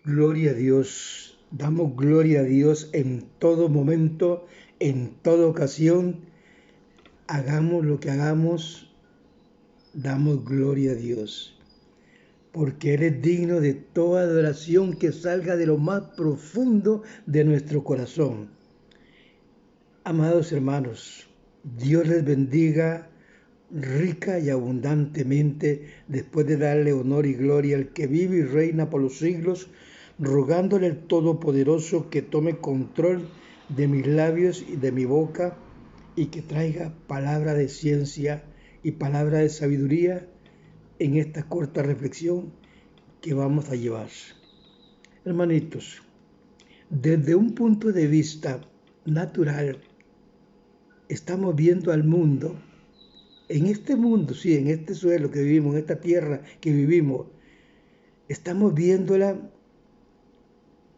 Gloria a Dios, damos gloria a Dios en todo momento, en toda ocasión. Hagamos lo que hagamos, damos gloria a Dios, porque Él es digno de toda adoración que salga de lo más profundo de nuestro corazón. Amados hermanos, Dios les bendiga rica y abundantemente, después de darle honor y gloria al que vive y reina por los siglos, rogándole al Todopoderoso que tome control de mis labios y de mi boca y que traiga palabra de ciencia y palabra de sabiduría en esta corta reflexión que vamos a llevar. Hermanitos, desde un punto de vista natural, estamos viendo al mundo. En este mundo, sí, en este suelo que vivimos, en esta tierra que vivimos, estamos viéndola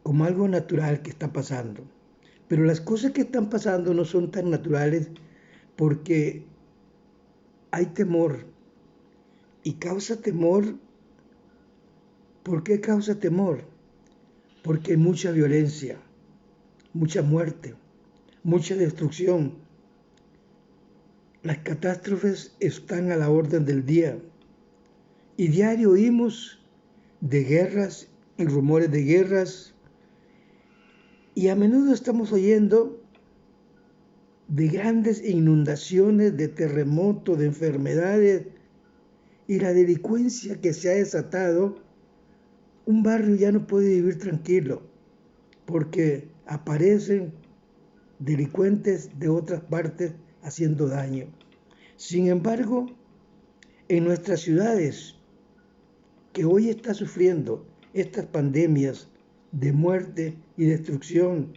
como algo natural que está pasando. Pero las cosas que están pasando no son tan naturales porque hay temor. Y causa temor. ¿Por qué causa temor? Porque hay mucha violencia, mucha muerte, mucha destrucción. Las catástrofes están a la orden del día. Y diario oímos de guerras y rumores de guerras. Y a menudo estamos oyendo de grandes inundaciones, de terremotos, de enfermedades y la delincuencia que se ha desatado. Un barrio ya no puede vivir tranquilo porque aparecen delincuentes de otras partes haciendo daño. Sin embargo, en nuestras ciudades, que hoy está sufriendo estas pandemias de muerte y destrucción,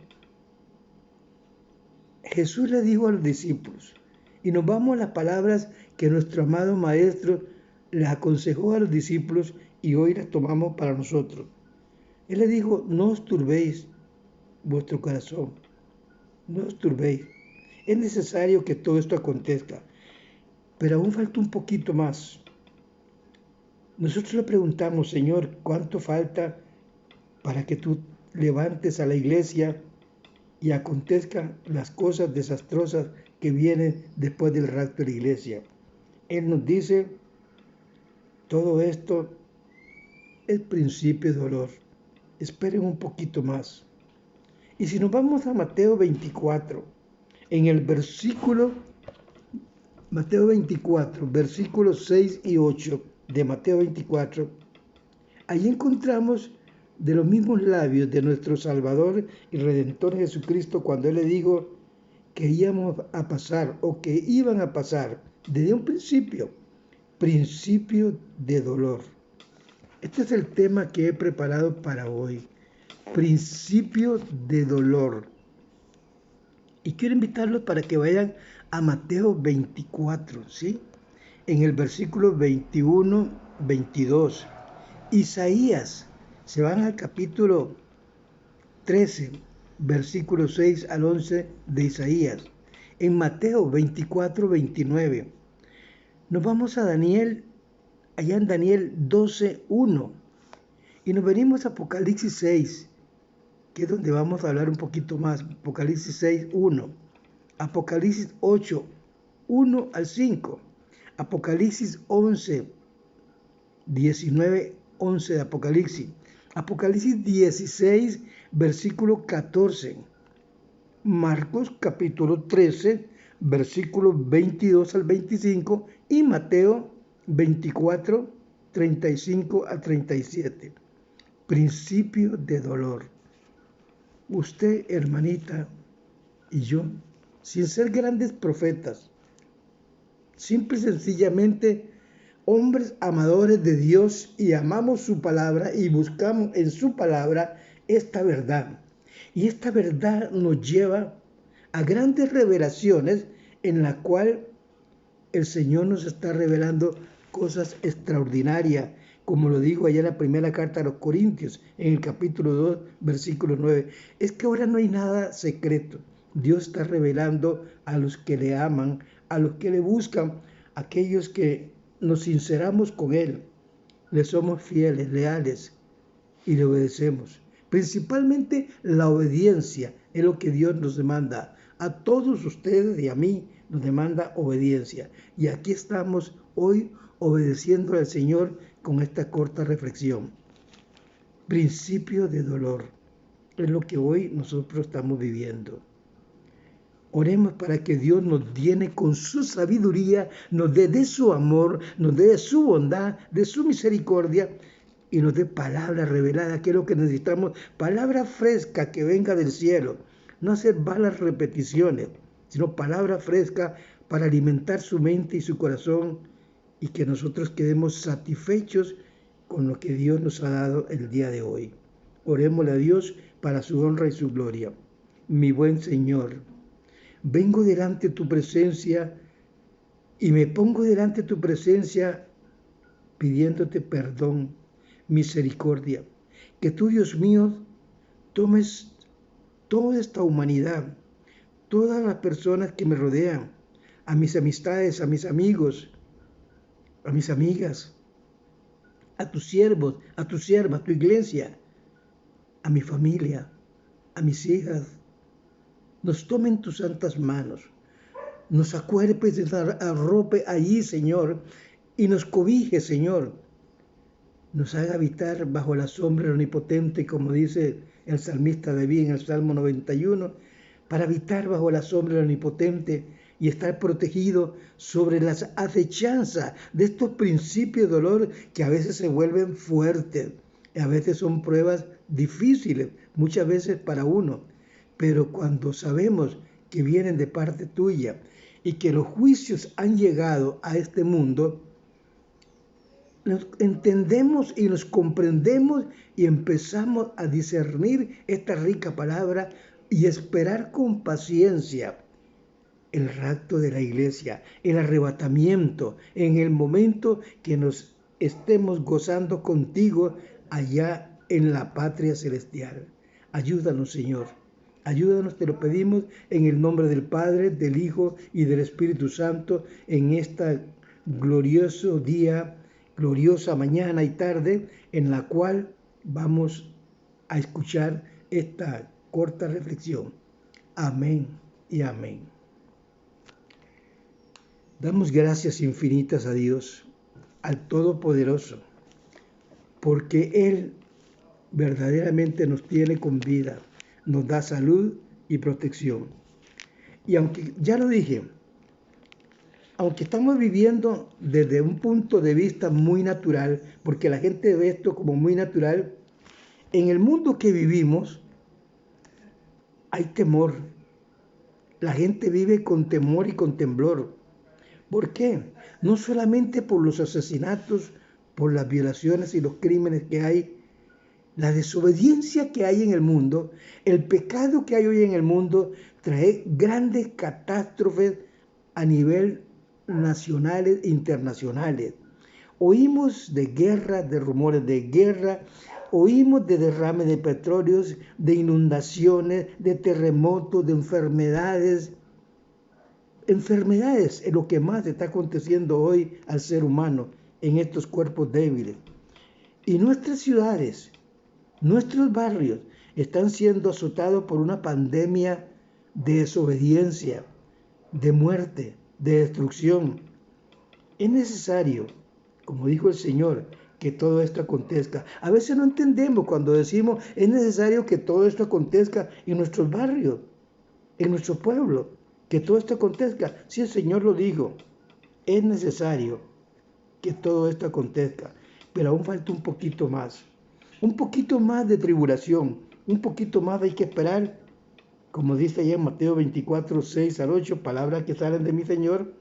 Jesús le dijo a los discípulos, y nos vamos a las palabras que nuestro amado Maestro les aconsejó a los discípulos y hoy las tomamos para nosotros. Él le dijo, no os turbéis vuestro corazón, no os turbéis. Es necesario que todo esto acontezca, pero aún falta un poquito más. Nosotros le preguntamos, Señor, ¿cuánto falta para que tú levantes a la iglesia y acontezcan las cosas desastrosas que vienen después del rapto de la iglesia? Él nos dice, todo esto es principio de dolor. Esperen un poquito más. Y si nos vamos a Mateo 24, en el Mateo 24, versículos 6 y 8 de Mateo 24, allí encontramos de los mismos labios de nuestro Salvador y Redentor Jesucristo cuando Él le dijo que íbamos a pasar o que iban a pasar desde un principio de dolor. Este es el tema que he preparado para hoy, principio de dolor. Y quiero invitarlos para que vayan a Mateo 24, ¿sí? En el versículo 21, 22. Isaías, se van al capítulo 13, versículo 6 al 11 de Isaías. En Mateo 24, 29. Nos vamos a Daniel, allá en Daniel 12, 1. Y nos venimos a Apocalipsis 6, que es donde vamos a hablar un poquito más. Apocalipsis 6, 1. Apocalipsis 8, 1 al 5. Apocalipsis 11, 19, 11 de Apocalipsis. Apocalipsis 16, versículo 14. Marcos capítulo 13, versículos 22 al 25. Y Mateo 24, 35 al 37. Principio de dolor. Usted, hermanita, y yo, sin ser grandes profetas, simple y sencillamente hombres amadores de Dios y amamos su palabra y buscamos en su palabra esta verdad. Y esta verdad nos lleva a grandes revelaciones en la cual el Señor nos está revelando cosas extraordinarias, como lo dijo allá en la primera carta a los Corintios, en el capítulo 2, versículo 9. Es que ahora no hay nada secreto. Dios está revelando a los que le aman, a los que le buscan, a aquellos que nos sinceramos con Él, le somos fieles, leales. y le obedecemos. Principalmente la obediencia es lo que Dios nos demanda. A todos ustedes y a mí nos demanda obediencia. Y aquí estamos hoy obedeciendo al Señor con esta corta reflexión. Principio de dolor es lo que hoy nosotros estamos viviendo. Oremos para que Dios nos llene con su sabiduría, nos dé de su amor, nos dé de su bondad, de su misericordia y nos dé palabra revelada, que es lo que necesitamos, palabra fresca que venga del cielo. No hacer vanas repeticiones, sino palabra fresca para alimentar su mente y su corazón y que nosotros quedemos satisfechos con lo que Dios nos ha dado el día de hoy. Orémosle a Dios para su honra y su gloria. Mi buen Señor, vengo delante de tu presencia y me pongo delante de tu presencia pidiéndote perdón, misericordia. Que tú, Dios mío, tomes toda esta humanidad, todas las personas que me rodean, a mis amistades, a mis amigos, a mis amigas, a tus siervos, a tu sierva, a tu iglesia, a mi familia, a mis hijas, nos tomen tus santas manos, nos acuerpes y nos arrope allí, Señor, y nos cobije, Señor, nos haga habitar bajo la sombra del Omnipotente, como dice el salmista David en el Salmo 91, para habitar bajo la sombra del Omnipotente y estar protegido sobre las acechanzas de estos principios de dolor que a veces se vuelven fuertes, a veces son pruebas difíciles, muchas veces para uno, pero cuando sabemos que vienen de parte tuya y que los juicios han llegado a este mundo, nos entendemos y nos comprendemos y empezamos a discernir esta rica palabra y esperar con paciencia el rapto de la iglesia, el arrebatamiento, en el momento que nos estemos gozando contigo allá en la patria celestial. Ayúdanos, Señor. Ayúdanos, te lo pedimos, en el nombre del Padre, del Hijo y del Espíritu Santo, en este glorioso día, gloriosa mañana y tarde, en la cual vamos a escuchar esta corta reflexión. Amén y amén. Damos gracias infinitas a Dios, al Todopoderoso, porque Él verdaderamente nos tiene con vida, nos da salud y protección. Y aunque, ya lo dije, aunque estamos viviendo desde un punto de vista muy natural, porque la gente ve esto como muy natural, en el mundo que vivimos hay temor. La gente vive con temor y con temblor. ¿Por qué? No solamente por los asesinatos, por las violaciones y los crímenes que hay, la desobediencia que hay en el mundo, el pecado que hay hoy en el mundo trae grandes catástrofes a nivel nacionales e internacionales. Oímos de guerra, de rumores de guerra, oímos de derrame de petróleos, de inundaciones, de terremotos, de enfermedades. Enfermedades es lo que más está aconteciendo hoy al ser humano en estos cuerpos débiles. Y nuestras ciudades, nuestros barrios están siendo azotados por una pandemia de desobediencia, de muerte, de destrucción. Es necesario, como dijo el Señor, que todo esto acontezca. A veces no entendemos cuando decimos es necesario que todo esto acontezca en nuestros barrios, en nuestro pueblo. Que todo esto acontezca. Si el Señor lo dijo, es necesario que todo esto acontezca. Pero aún falta un poquito más de tribulación, un poquito más hay que esperar. Como dice allá en Mateo 24, 6 al 8, palabras que salen de mi Señor.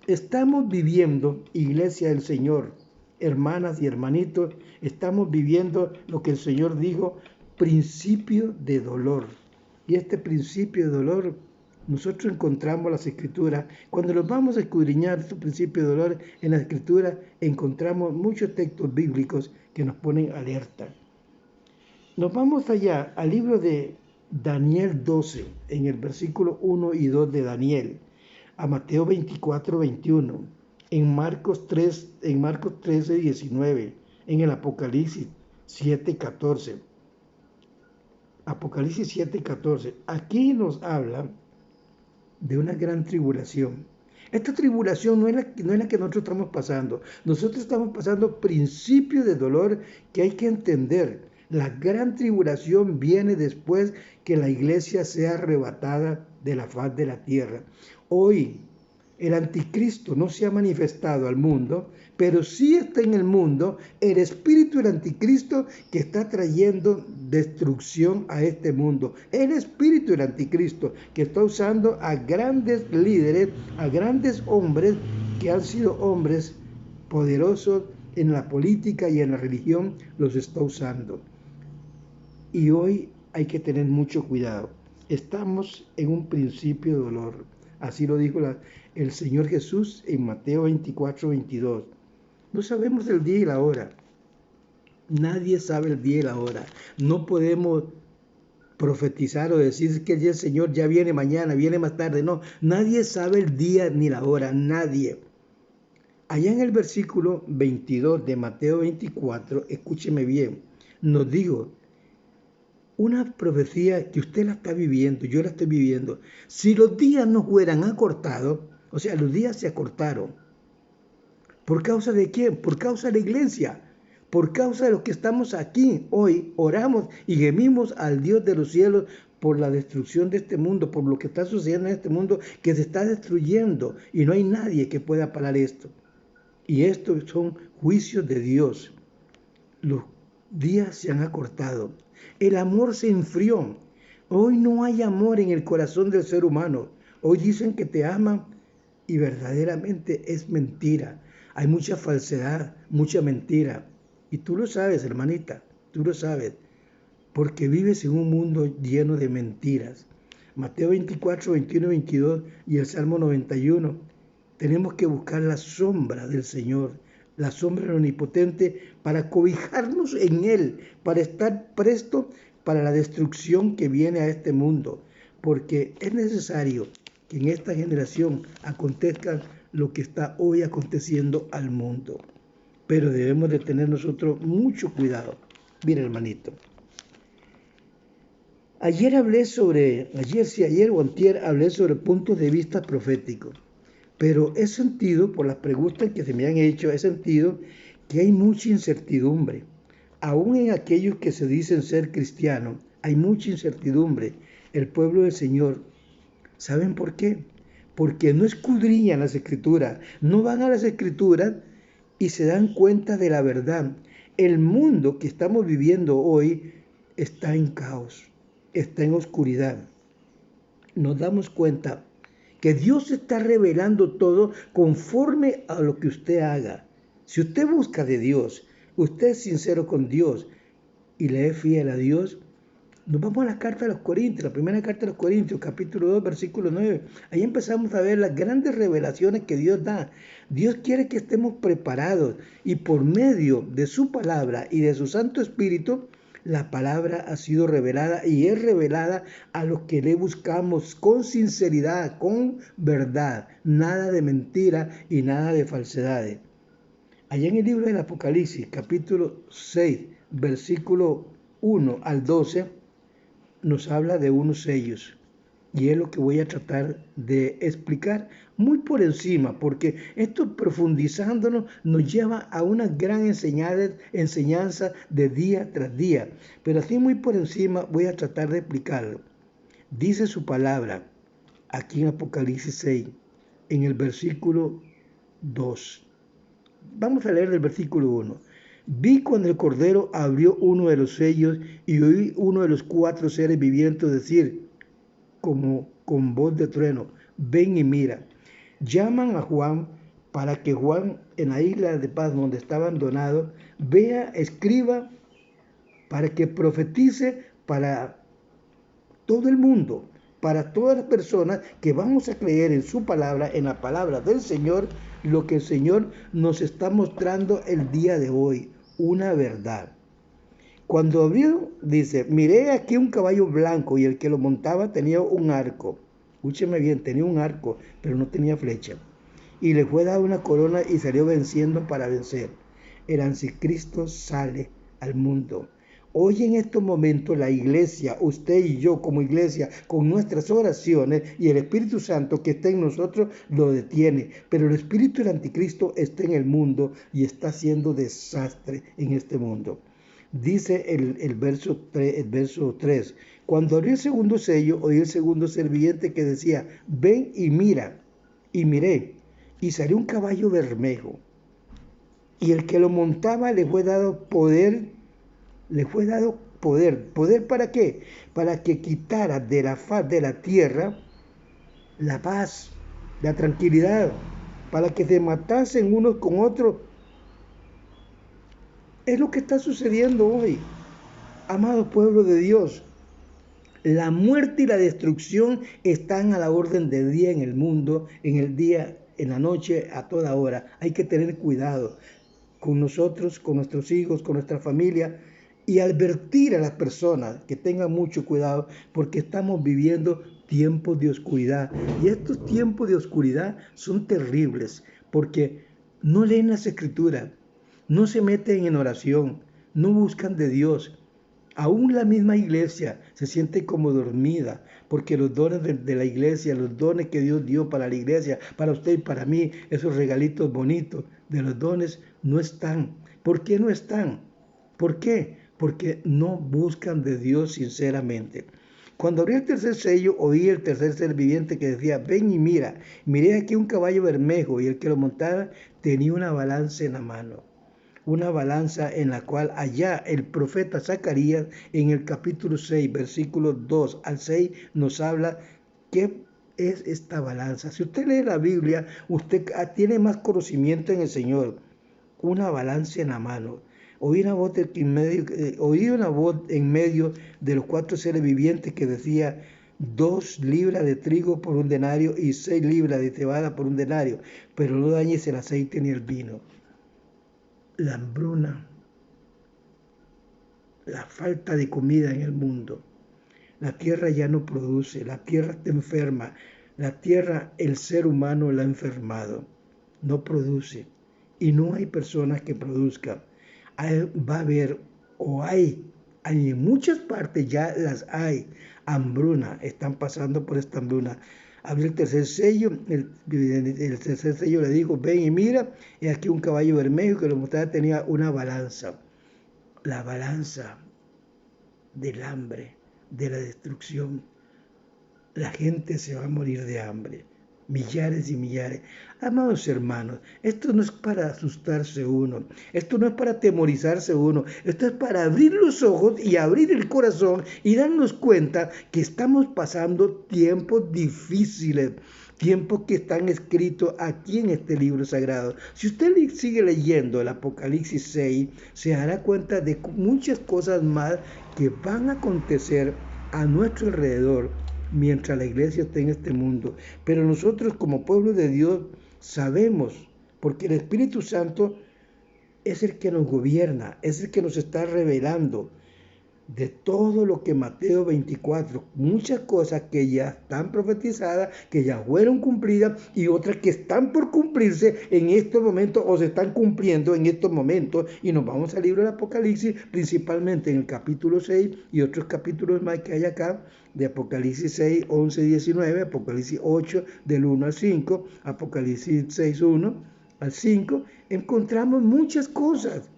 Estamos viviendo, iglesia del Señor, hermanas y hermanitos, estamos viviendo lo que el Señor dijo, principio de dolor. Y este principio de dolor, nosotros encontramos las Escrituras. Cuando nos vamos a escudriñar este principio de dolor en la Escritura, encontramos muchos textos bíblicos que nos ponen alerta. Nos vamos allá al libro de Daniel 12, en el versículo 1 y 2 de Daniel, a Mateo 24, 21, en Marcos 13, 19, en el Apocalipsis 7:14. Apocalipsis 7:14. Aquí nos habla de una gran tribulación. Esta tribulación no es la que nosotros estamos pasando. Nosotros estamos pasando principios de dolor que hay que entender. La gran tribulación viene después que la iglesia sea arrebatada de la faz de la tierra. Hoy el anticristo no se ha manifestado al mundo, pero sí está en el mundo el espíritu del anticristo que está trayendo destrucción a este mundo. El espíritu del anticristo que está usando a grandes líderes, a grandes hombres que han sido hombres poderosos en la política y en la religión, los está usando. Y hoy hay que tener mucho cuidado. Estamos en un principio de dolor. Así lo dijo el Señor Jesús en Mateo 24:22. No sabemos el día y la hora. Nadie sabe el día y la hora. No podemos profetizar o decir que el Señor ya viene mañana, viene más tarde. No, nadie sabe el día ni la hora. Nadie. Allá en el versículo 22 de Mateo 24, escúcheme bien, nos dijo una profecía que usted la está viviendo, yo la estoy viviendo. Si los días no fueran acortados, o sea, los días se acortaron. ¿Por causa de quién? Por causa de la iglesia. Por causa de los que estamos aquí hoy, oramos y gemimos al Dios de los cielos por la destrucción de este mundo, por lo que está sucediendo en este mundo que se está destruyendo y no hay nadie que pueda parar esto. Y estos son juicios de Dios. Los días se han acortado. El amor se enfrió. Hoy no hay amor en el corazón del ser humano. Hoy dicen que te aman y verdaderamente es mentira. Hay mucha falsedad, mucha mentira. Y tú lo sabes, hermanita, tú lo sabes, porque vives en un mundo lleno de mentiras. Mateo 24, 21, 22 y el Salmo 91. Tenemos que buscar la sombra del Señor, la sombra del Omnipotente, para cobijarnos en Él, para estar presto para la destrucción que viene a este mundo, porque es necesario que en esta generación acontezca lo que está hoy aconteciendo al mundo. Pero debemos de tener nosotros mucho cuidado. Mira, hermanito. Ayer o antier hablé sobre puntos de vista proféticos. Pero he sentido, por las preguntas que se me han hecho, he sentido que hay mucha incertidumbre. Aún en aquellos que se dicen ser cristianos, hay mucha incertidumbre. El pueblo del Señor, ¿saben por qué? Porque no escudriñan las Escrituras, no van a las Escrituras y se dan cuenta de la verdad. El mundo que estamos viviendo hoy está en caos, está en oscuridad. Nos damos cuenta que Dios está revelando todo conforme a lo que usted haga. Si usted busca de Dios, usted es sincero con Dios y le es fiel a Dios, nos vamos a la carta de los Corintios, la primera carta de los Corintios, capítulo 2, versículo 9. Ahí empezamos a ver las grandes revelaciones que Dios da. Dios quiere que estemos preparados y por medio de su palabra y de su Santo Espíritu, la palabra ha sido revelada y es revelada a los que le buscamos con sinceridad, con verdad, nada de mentira y nada de falsedades. Allá en el libro del Apocalipsis, capítulo 6, versículo 1 al 12, nos habla de unos sellos. Y es lo que voy a tratar de explicar muy por encima, porque esto profundizándonos nos lleva a una gran enseñanza de día tras día. Pero así muy por encima voy a tratar de explicarlo. Dice su palabra aquí en Apocalipsis 6, en el versículo 2. Vamos a leer el versículo 1. Vi cuando el Cordero abrió uno de los sellos y oí uno de los 4 seres vivientes decir, como con voz de trueno, ven y mira. Llaman a Juan para que Juan en la isla de Patmos donde está abandonado, vea, escriba, para que profetice para todo el mundo, para todas las personas que vamos a creer en su palabra, en la palabra del Señor, lo que el Señor nos está mostrando el día de hoy, una verdad. Cuando abrió, dice, miré aquí un caballo blanco y el que lo montaba tenía un arco. Escúcheme bien, tenía un arco, pero no tenía flecha. Y le fue dada una corona y salió venciendo para vencer. El anticristo sale al mundo. Hoy en estos momentos la iglesia, usted y yo como iglesia, con nuestras oraciones y el Espíritu Santo que está en nosotros lo detiene. Pero el espíritu del anticristo está en el mundo y está haciendo desastre en este mundo. Dice el verso 3, cuando abrió el segundo sello, oí el segundo ser viviente que decía, ven y mira. Y miré, y salió un caballo bermejo. Y el que lo montaba le fue dado poder. ¿Poder para qué? Para que quitara de la faz de la tierra la paz, la tranquilidad, para que se matasen unos con otros. Es lo que está sucediendo hoy, amado pueblo de Dios. La muerte y la destrucción están a la orden del día en el mundo, en el día, en la noche, a toda hora. Hay que tener cuidado con nosotros, con nuestros hijos, con nuestra familia, y advertir a las personas que tengan mucho cuidado porque estamos viviendo tiempos de oscuridad. Y estos tiempos de oscuridad son terribles porque no leen las escrituras, no se meten en oración, no buscan de Dios. Aún la misma iglesia se siente como dormida, porque los dones de la iglesia, los dones que Dios dio para la iglesia, para usted y para mí, esos regalitos bonitos de los dones, no están. ¿Por qué no están? ¿Por qué? Porque no buscan de Dios sinceramente. Cuando abrí el tercer sello, oí el tercer ser viviente que decía, ven y mira, miré aquí un caballo bermejo, y el que lo montaba tenía una balanza en la mano. Una balanza en la cual allá el profeta Zacarías en el capítulo 6, versículos 2 al 6 nos habla qué es esta balanza. Si usted lee la Biblia, usted tiene más conocimiento en el Señor. Una balanza en la mano. Oí una voz en medio de los cuatro seres vivientes que decía 2 libras de trigo por un denario y 6 libras de cebada por un denario, pero no dañes el aceite ni el vino. La hambruna, la falta de comida en el mundo. La tierra ya no produce, la tierra está enferma, la tierra, el ser humano la ha enfermado, no produce y no hay personas que produzcan. Va a haber o hay en muchas partes ya las hay, hambruna, están pasando por esta hambruna. Abrió el tercer sello, el tercer sello le dijo, ven y mira, y aquí un caballo bermejo que lo mostraba tenía una balanza, la balanza del hambre, de la destrucción. La gente se va a morir de hambre, millares y millares. Amados hermanos, esto no es para asustarse uno, esto no es para atemorizarse uno, esto es para abrir los ojos y abrir el corazón y darnos cuenta que estamos pasando tiempos difíciles, tiempos que están escritos aquí en este libro sagrado. Si usted sigue leyendo el Apocalipsis 6, se dará cuenta de muchas cosas más que van a acontecer a nuestro alrededor mientras la iglesia está en este mundo. Pero nosotros como pueblo de Dios sabemos, porque el Espíritu Santo es el que nos gobierna, es el que nos está revelando de todo lo que Mateo 24, muchas cosas que ya están profetizadas, que ya fueron cumplidas y otras que están por cumplirse en estos momentos o se están cumpliendo en estos momentos. Y nos vamos al libro del Apocalipsis, principalmente en el capítulo 6 y otros capítulos más que hay acá, de Apocalipsis 6, 11, 19, Apocalipsis 8, del 1 al 5, Apocalipsis 6, 1 al 5, encontramos muchas cosas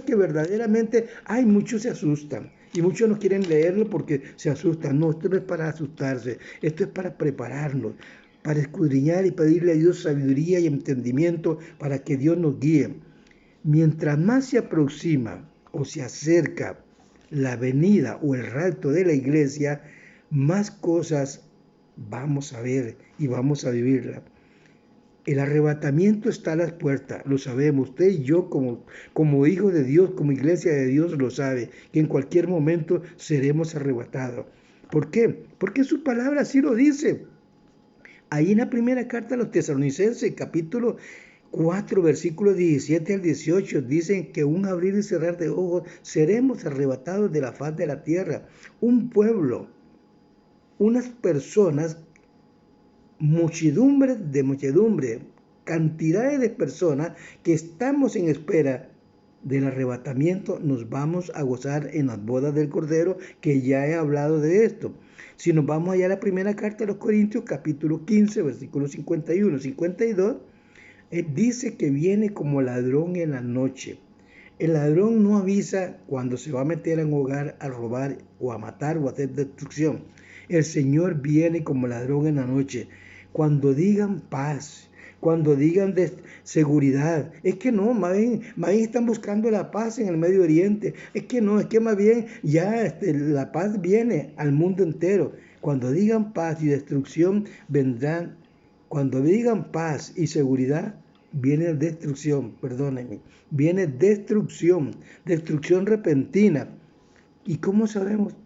que verdaderamente, muchos se asustan y muchos no quieren leerlo porque se asustan. No, esto no es para asustarse, esto es para prepararnos, para escudriñar y pedirle a Dios sabiduría y entendimiento para que Dios nos guíe. Mientras más se aproxima o se acerca la venida o el rapto de la iglesia, más cosas vamos a ver y vamos a vivirla. El arrebatamiento está a las puertas, lo sabemos. Usted y yo como hijos de Dios, como iglesia de Dios, lo sabe, que en cualquier momento seremos arrebatados. ¿Por qué? Porque su palabra así lo dice. Ahí en la primera carta a los Tesalonicenses, capítulo 4, versículos 17 al 18, dicen que un abrir y cerrar de ojos seremos arrebatados de la faz de la tierra. Un pueblo, unas personas, muchedumbre, cantidades de personas que estamos en espera del arrebatamiento nos vamos a gozar en las bodas del Cordero, que ya he hablado de esto. Si nos vamos allá a la primera carta de los Corintios, capítulo 15, versículos 51, 52, dice que viene como ladrón en la noche. El ladrón no avisa cuando se va a meter en un hogar a robar o a matar o a hacer destrucción. El Señor viene como ladrón en la noche. Cuando digan paz, cuando digan de seguridad, es que no, más bien están buscando la paz en el Medio Oriente. Es que no, es que más bien ya la paz viene al mundo entero. Cuando digan paz y destrucción vendrán. Cuando digan paz y seguridad, viene destrucción, perdónenme, viene destrucción, destrucción repentina. ¿Y cómo sabemos?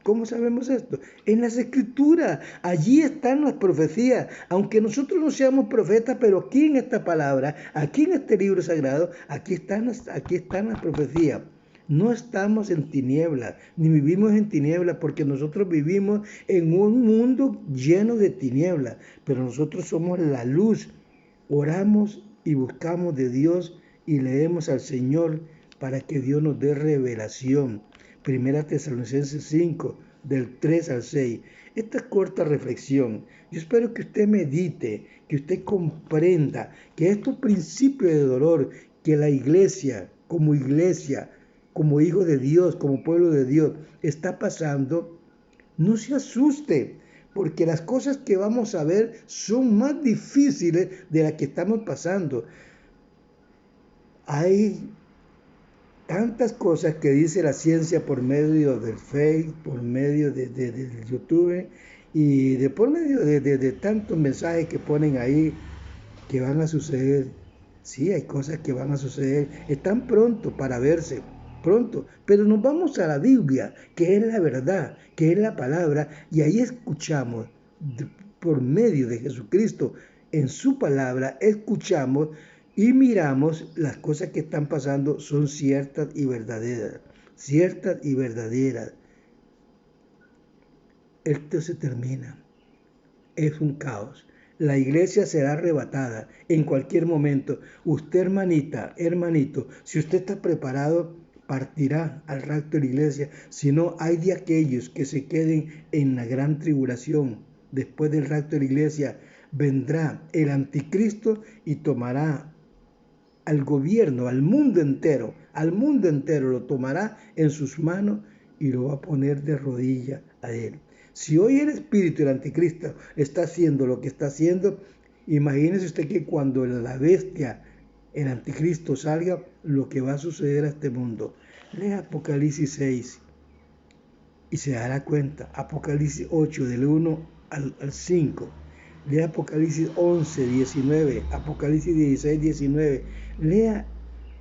¿Cómo sabemos esto? En las Escrituras, allí están las profecías. Aunque nosotros no seamos profetas, pero aquí en esta palabra, aquí en este libro sagrado, aquí están las profecías. No estamos en tinieblas, ni vivimos en tinieblas, porque nosotros vivimos en un mundo lleno de tinieblas, pero nosotros somos la luz. Oramos y buscamos de Dios y leemos al Señor para que Dios nos dé revelación. Primera Tesalonicenses 5, del 3 al 6. Esta corta reflexión, yo espero que usted medite, que usted comprenda que estos principios de dolor que la iglesia, como hijo de Dios, como pueblo de Dios, está pasando, no se asuste, porque las cosas que vamos a ver son más difíciles de las que estamos pasando. Hay tantas cosas que dice la ciencia por medio del Facebook, por medio del YouTube y por medio de tantos mensajes que ponen ahí que van a suceder. Sí, hay cosas que van a suceder. Están pronto para verse, pronto. Pero nos vamos a la Biblia, que es la verdad, que es la palabra, y ahí escuchamos por medio de Jesucristo, en su palabra, escuchamos y miramos las cosas que están pasando son ciertas y verdaderas. Ciertas y verdaderas. Esto se termina. Es un caos. La iglesia será arrebatada en cualquier momento. Usted, hermanita, hermanito, si usted está preparado, partirá al rapto de la iglesia. Si no, hay de aquellos que se queden en la gran tribulación. Después del rapto de la iglesia, vendrá el anticristo y tomará al gobierno, al mundo entero lo tomará en sus manos y lo va a poner de rodillas a él. Si hoy el espíritu del anticristo está haciendo lo que está haciendo, imagínese usted que cuando la bestia, el anticristo salga, lo que va a suceder a este mundo. Lea Apocalipsis 6 y se dará cuenta. Apocalipsis 8 del 1 al 5. Lea Apocalipsis 11, 19, Apocalipsis 16, 19. Lea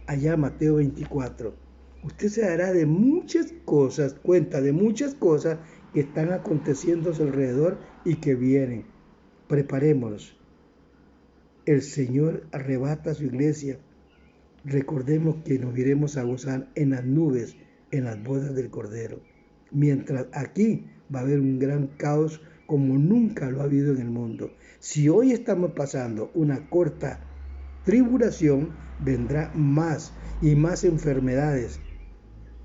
allá Mateo 24. Usted se dará de muchas cosas, cuenta de muchas cosas que están aconteciendo a su alrededor y que vienen. Preparémonos. El Señor arrebata a su iglesia. Recordemos que nos iremos a gozar en las nubes, en las bodas del Cordero. Mientras aquí va a haber un gran caos como nunca lo ha habido en el mundo. Si hoy estamos pasando una corta tribulación, vendrá más y más enfermedades,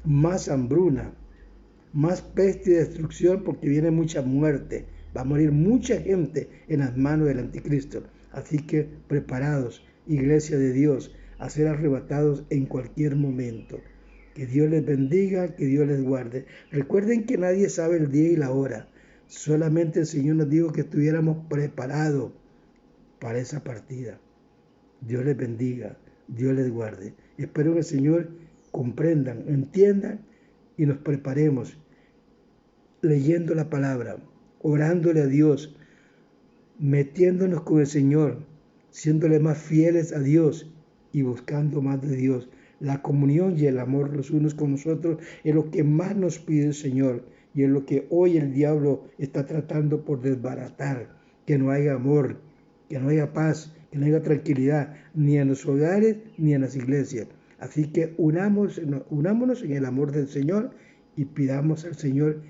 más hambruna, más peste y destrucción, porque viene mucha muerte. Va a morir mucha gente en las manos del anticristo. Así que preparados, iglesia de Dios, a ser arrebatados en cualquier momento. Que Dios les bendiga, que Dios les guarde. Recuerden que nadie sabe el día y la hora. Solamente el Señor nos dijo que estuviéramos preparados para esa partida. Dios les bendiga, Dios les guarde. Espero que el Señor comprendan, entiendan y nos preparemos leyendo la palabra, orándole a Dios, metiéndonos con el Señor, siéndole más fieles a Dios y buscando más de Dios. La comunión y el amor los unos con nosotros es lo que más nos pide el Señor y es lo que hoy el diablo está tratando por desbaratar, que no haya amor, que no haya paz, que no haya tranquilidad, ni en los hogares ni en las iglesias. Así que unámonos en el amor del Señor y pidamos al Señor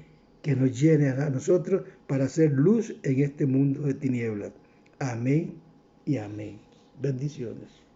que nos llene a nosotros para hacer luz en este mundo de tinieblas. Amén y amén. Bendiciones.